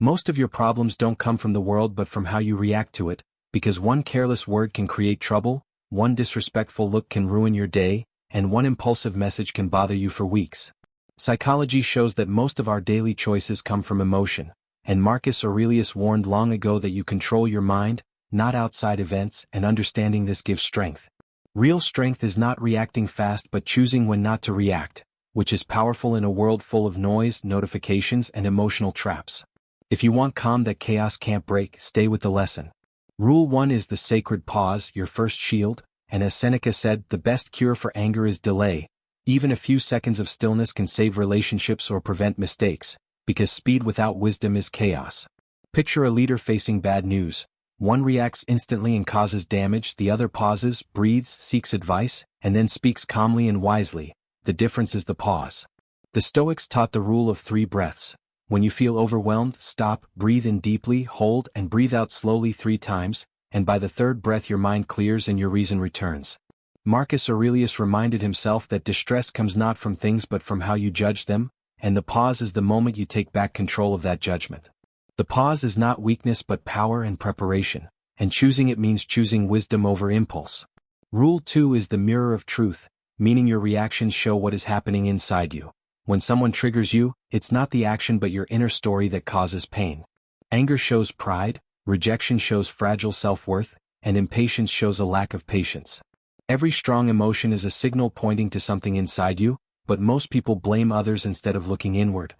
Most of your problems don't come from the world but from how you react to it, because one careless word can create trouble, one disrespectful look can ruin your day, and one impulsive message can bother you for weeks. Psychology shows that most of our daily choices come from emotion, and Marcus Aurelius warned long ago that you control your mind, not outside events, and understanding this gives strength. Real strength is not reacting fast but choosing when not to react, which is powerful in a world full of noise, notifications, and emotional traps. If you want calm that chaos can't break, stay with the lesson. Rule 1 is the sacred pause, your first shield, and as Seneca said, the best cure for anger is delay. Even a few seconds of stillness can save relationships or prevent mistakes, because speed without wisdom is chaos. Picture a leader facing bad news. One reacts instantly and causes damage, the other pauses, breathes, seeks advice, and then speaks calmly and wisely. The difference is the pause. The Stoics taught the rule of 3 breaths. When you feel overwhelmed, stop, breathe in deeply, hold, and breathe out slowly 3 times, and by the 3rd breath your mind clears and your reason returns. Marcus Aurelius reminded himself that distress comes not from things but from how you judge them, and the pause is the moment you take back control of that judgment. The pause is not weakness but power and preparation, and choosing it means choosing wisdom over impulse. Rule 2 is the mirror of truth, meaning your reactions show what is happening inside you. When someone triggers you, it's not the action but your inner story that causes pain. Anger shows pride, rejection shows fragile self-worth, and impatience shows a lack of patience. Every strong emotion is a signal pointing to something inside you, but most people blame others instead of looking inward.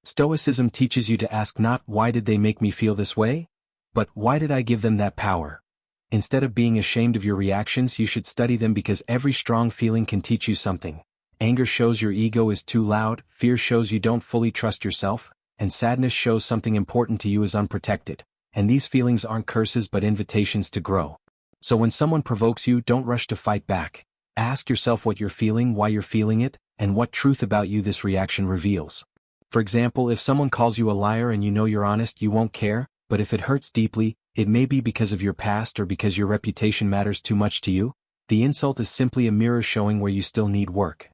Stoicism teaches you to ask not why did they make me feel this way, but why did I give them that power? Instead of being ashamed of your reactions, you should study them because every strong feeling can teach you something. Anger shows your ego is too loud, fear shows you don't fully trust yourself, and sadness shows something important to you is unprotected. And these feelings aren't curses but invitations to grow. So when someone provokes you, don't rush to fight back. Ask yourself what you're feeling, why you're feeling it, and what truth about you this reaction reveals. For example, if someone calls you a liar and you know you're honest, you won't care, but if it hurts deeply, it may be because of your past or because your reputation matters too much to you. The insult is simply a mirror showing where you still need work.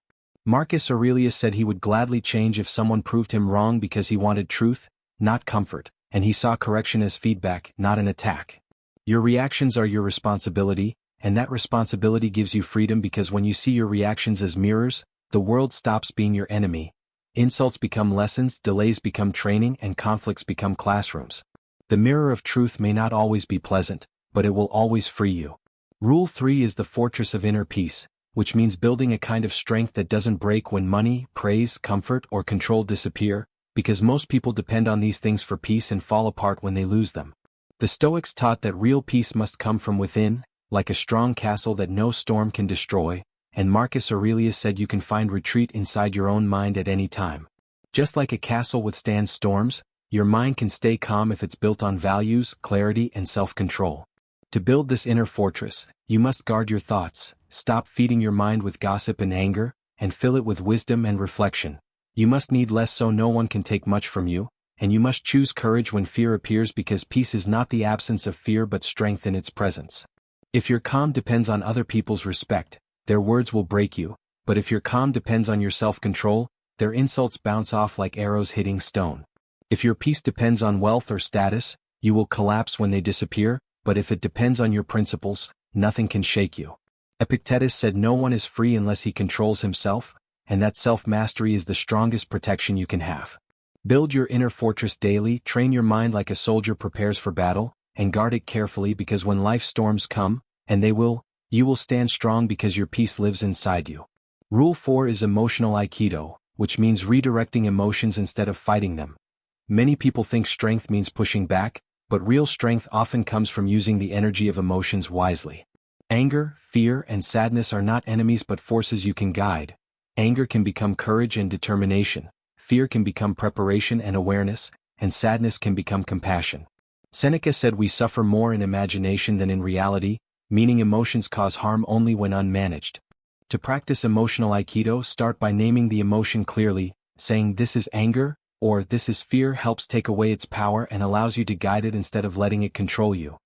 Marcus Aurelius said he would gladly change if someone proved him wrong because he wanted truth, not comfort, and he saw correction as feedback, not an attack. Your reactions are your responsibility, and that responsibility gives you freedom because when you see your reactions as mirrors, the world stops being your enemy. Insults become lessons, delays become training, and conflicts become classrooms. The mirror of truth may not always be pleasant, but it will always free you. Rule 3 is the fortress of inner peace, which means building a kind of strength that doesn't break when money, praise, comfort, or control disappear, because most people depend on these things for peace and fall apart when they lose them. The Stoics taught that real peace must come from within, like a strong castle that no storm can destroy, and Marcus Aurelius said you can find retreat inside your own mind at any time. Just like a castle withstands storms, your mind can stay calm if it's built on values, clarity, and self-control. To build this inner fortress, you must guard your thoughts, stop feeding your mind with gossip and anger, and fill it with wisdom and reflection. You must need less so no one can take much from you, and you must choose courage when fear appears because peace is not the absence of fear but strength in its presence. If your calm depends on other people's respect, their words will break you, but if your calm depends on your self-control, their insults bounce off like arrows hitting stone. If your peace depends on wealth or status, you will collapse when they disappear, but if it depends on your principles, nothing can shake you. Epictetus said no one is free unless he controls himself, and that self-mastery is the strongest protection you can have. Build your inner fortress daily, train your mind like a soldier prepares for battle, and guard it carefully because when life storms come, and they will, you will stand strong because your peace lives inside you. Rule 4 is emotional aikido, which means redirecting emotions instead of fighting them. Many people think strength means pushing back, but real strength often comes from using the energy of emotions wisely. Anger, fear, and sadness are not enemies but forces you can guide. Anger can become courage and determination, fear can become preparation and awareness, and sadness can become compassion. Seneca said we suffer more in imagination than in reality, meaning emotions cause harm only when unmanaged. To practice emotional aikido, start by naming the emotion clearly, saying this is anger, or this is fear helps take away its power and allows you to guide it instead of letting it control you.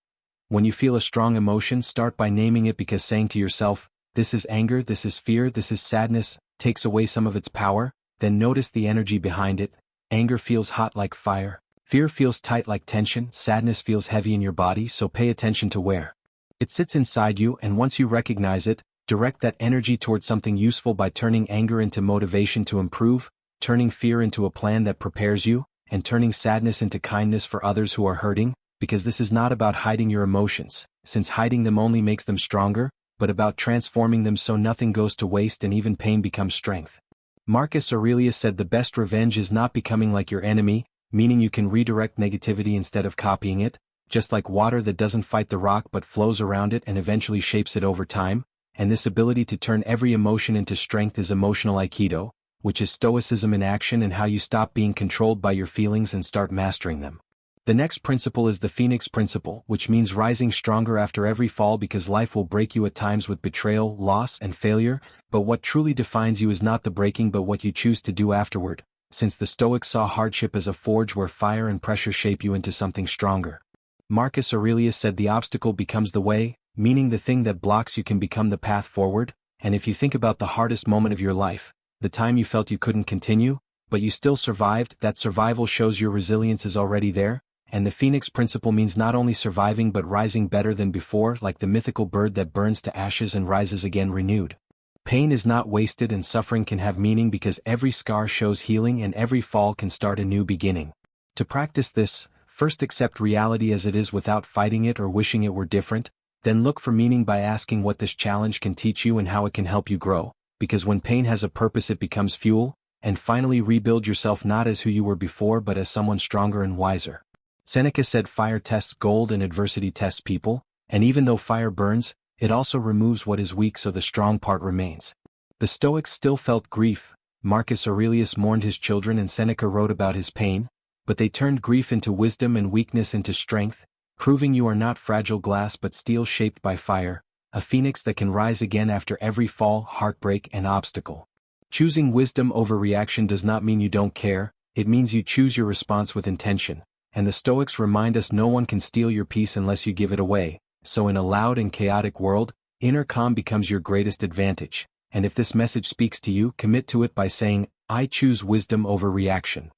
When you feel a strong emotion, start by naming it because saying to yourself, this is anger, this is fear, this is sadness, takes away some of its power, then notice the energy behind it. Anger feels hot like fire, Fear feels tight like tension, sadness feels heavy in your body, so pay attention to where it sits inside you, and once you recognize it, direct that energy towards something useful by turning anger into motivation to improve, turning fear into a plan that prepares you, and turning sadness into kindness for others who are hurting, because this is not about hiding your emotions, since hiding them only makes them stronger, but about transforming them so nothing goes to waste and even pain becomes strength. Marcus Aurelius said the best revenge is not becoming like your enemy, meaning you can redirect negativity instead of copying it, just like water that doesn't fight the rock but flows around it and eventually shapes it over time, and this ability to turn every emotion into strength is emotional Aikido, which is Stoicism in action and how you stop being controlled by your feelings and start mastering them. The next principle is the Phoenix Principle, which means rising stronger after every fall, because life will break you at times with betrayal, loss, and failure, but what truly defines you is not the breaking but what you choose to do afterward, since the Stoics saw hardship as a forge where fire and pressure shape you into something stronger. Marcus Aurelius said the obstacle becomes the way, meaning the thing that blocks you can become the path forward, and if you think about the hardest moment of your life, the time you felt you couldn't continue, but you still survived, that survival shows your resilience is already there, and the Phoenix Principle means not only surviving but rising better than before, like the mythical bird that burns to ashes and rises again renewed. Pain is not wasted and suffering can have meaning because every scar shows healing and every fall can start a new beginning. To practice this, first accept reality as it is without fighting it or wishing it were different, then look for meaning by asking what this challenge can teach you and how it can help you grow, because when pain has a purpose it becomes fuel, and finally rebuild yourself not as who you were before but as someone stronger and wiser. Seneca said fire tests gold and adversity tests people, and even though fire burns, it also removes what is weak so the strong part remains. The Stoics still felt grief, Marcus Aurelius mourned his children and Seneca wrote about his pain, but they turned grief into wisdom and weakness into strength, proving you are not fragile glass but steel shaped by fire, a phoenix that can rise again after every fall, heartbreak, and obstacle. Choosing wisdom over reaction does not mean you don't care, it means you choose your response with intention, and the Stoics remind us no one can steal your peace unless you give it away. So in a loud and chaotic world, inner calm becomes your greatest advantage, and if this message speaks to you, commit to it by saying, I choose wisdom over reaction.